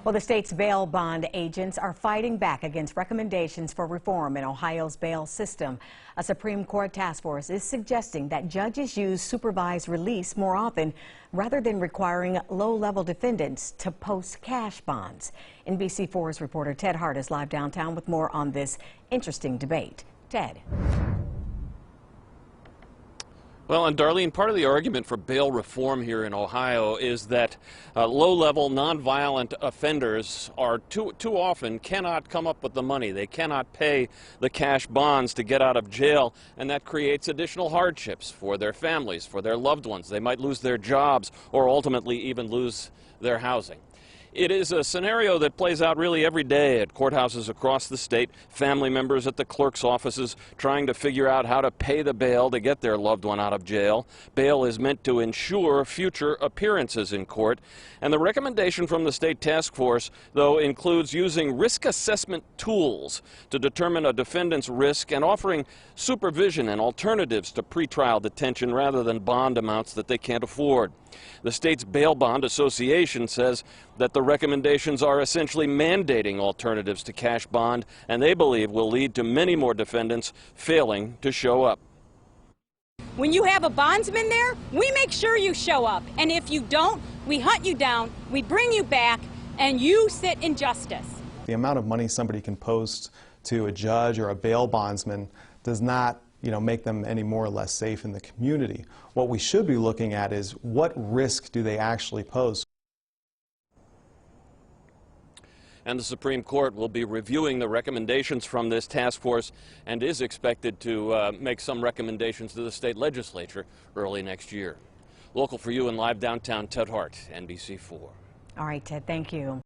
Well, the state's bail bond agents are fighting back against recommendations for reform in Ohio's bail system. A Supreme Court task force is suggesting that judges use supervised release more often rather than requiring low-level defendants to post cash bonds. NBC4's reporter Ted Hart is live downtown with more on this interesting debate. Ted. Well, and Darlene, part of the argument for bail reform here in Ohio is that low-level, nonviolent offenders are too often cannot come up with the money. They cannot pay the cash bonds to get out of jail, and that creates additional hardships for their families, for their loved ones. They might lose their jobs or ultimately even lose their housing. It is a scenario that plays out really every day at courthouses across the state. Family members at the clerk's offices trying to figure out how to pay the bail to get their loved one out of jail. Bail is meant to ensure future appearances in court. And the recommendation from the state task force, though, includes using risk assessment tools to determine a defendant's risk and offering supervision and alternatives to pretrial detention rather than bond amounts that they can't afford. The state's Bail Bond Association says that the recommendations are essentially mandating alternatives to cash bond, and they believe will lead to many more defendants failing to show up. When you have a bondsman there, we make sure you show up. And if you don't, we hunt you down, we bring you back, and you sit in justice. The amount of money somebody can post to a judge or a bail bondsman does not make them any more or less safe in the community. What we should be looking at is what risk do they actually pose. And the Supreme Court will be reviewing the recommendations from this task force and is expected to make some recommendations to the state legislature early next year. Local for you and live downtown, Ted Hart, NBC4. All right, Ted, thank you.